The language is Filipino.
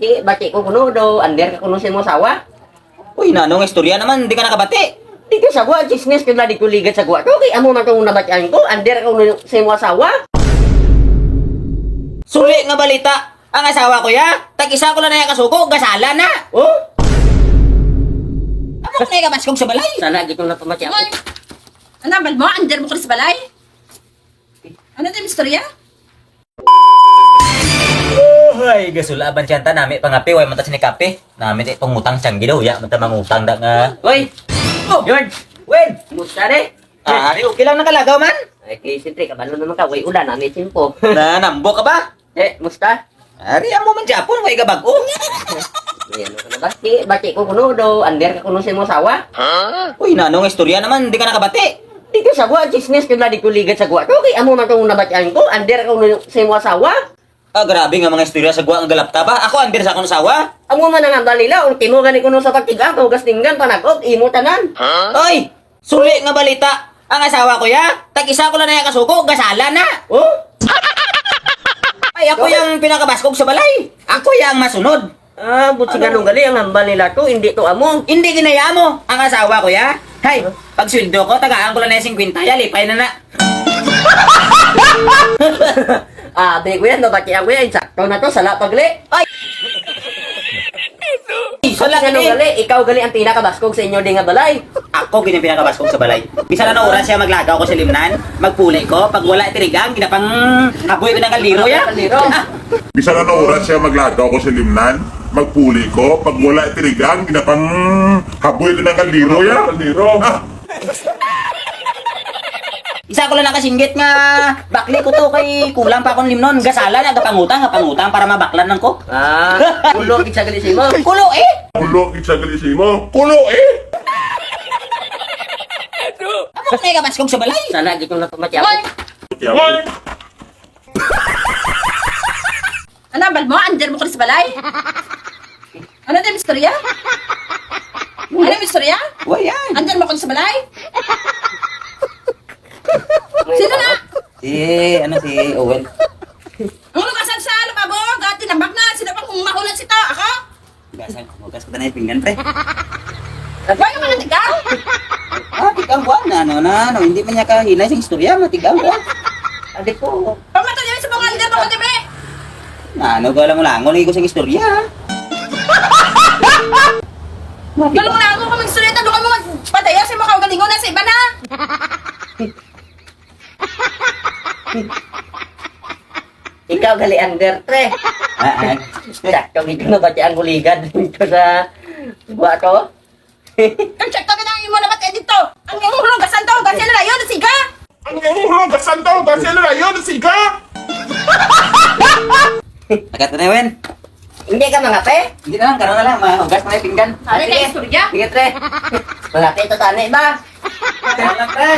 bati ko kuno do, under ka kuno sa mo sawa. Uy, nanong istorya naman, di ka nakabati. Di ka sa gwa, chismis ka di ko ligat sa gwa. Kay amo man tong nabatian ko, under ka kuno sa mo sawa. Suli nga balita, ang asawa ko ya, tag-isa ko lang na yung kasuko, gasala na. Oh, Amo ko na yung kamaskog sa balay. sana gitong napamati ako. Hoy! Ano, bal mo? Under mo ka rin sa balay? Ano ito yung istorya? Ay, gasula ban siyanta nami pangapi, way matas ni kape. Nami ti pangutang siyang gidaw, ya, mata mangutang da nga. Hoy, Oh, George, wen. musta re? Ari, okay lang nakalagaw man. Ay, kay siyempre, kabalo naman ka, way ulan, namin simpo. Na nambo ka ba? Musta? Ari, amo man Japon, way gabago. Ayan, ano ka na ba? Bati ko kuno do, under ka kuno sa mo sawa. Uy, nanong istorya naman, di ka nakabati. Di ka sa gwa, chismis ka di ko ligat sa gwa. Kay amo man tong nabatian ko, under ka kuno sa mo sawa. Ah, grabe nga mga istorya sa guwa ang galapta ba? Ako under sa akong asawa. Amo man ang balila, ultimo gani kuno sa pagtigang, tugas tinggan, panagop, imo tanan. Oy, suli nga balita. Ang asawa ko ya, tag-isa ko lang na yung kasuko, gasala na. Oh, Ay, ako yung pinakabaskog sa balay. Ako yung masunod. buti ganun gali, ang hambal nila to, hindi to amo. Hindi ginaya mo ang asawa ko ya. Hay, pag sweldo ko, tagaan ko lang na yung 50, ya, lipay na na. Di ko yan, nabati ako yan, sakto na to, sala pagli. Ay, Wala ganun ka gali, ikaw gali ang pinakabaskog sa inyo di nga balay. Ako gini pinakabaskog sa balay. Bisa na oras siya maglagaw ko sa limnan, magpulay ko, pag wala tirigang, ginapang haboy ko ng kaliro ya. Kaliro. Bisa na oras siya maglagaw ko sa limnan, magpuli ko, pag wala itirigang, ginapang haboy ko ng kaliro ya. Kaliro. Isa ko lang nakasinggit nga bakli ko to kay kulang pa akong limnon. Gasala na gapangutang para mabaklan ng ko. Ulo, kitsa gali sa imo. Kulo eh! Kulo, kitsagalisi mo. Kulo eh! Amo na yung kamaskog sa balay. Sana gitong napamati ako. Hoy! Hoy! Ano, bal mo? Under mo ka rin sa balay? Ano ito yung istorya? Ano yung istorya? Uy, yan. Under mo ka rin sa balay? Sino na? Si Owen. Ang lugasan sa lababo, gati nambak na. Sino pang mahulan sito? Ako? Hugas ko na yung pinggan, pre. Huwag naman ang tigaw. Tigang buwan na, hindi man niya kahilay sa istorya, matigang buwan. Adik ko. Pamato niya sa mga under mo ka, dibe? Gala mo lang, ngunit ko sa istorya. Galong na ako kaming istorya. Doon ka mo magpadaya sa mga kagalingon na sa iba na. Ikaw gali under, tre. Sakto gitong nabati ang kuligad dito sa gwa to. Kang-check ka na imo naman kayo dito. Ang iyong hulugasan to, kasi na yun, siga. Ang iyong gasan daw, kasi na yun, siga! Nagat na, Owen. Hindi ka mga pe? Hindi na lang, karoon na lang, mahugas na yung pinggan. Ano na istorya? Sige, tre. Mga te, ito tanay ba? Karoon lang, pre.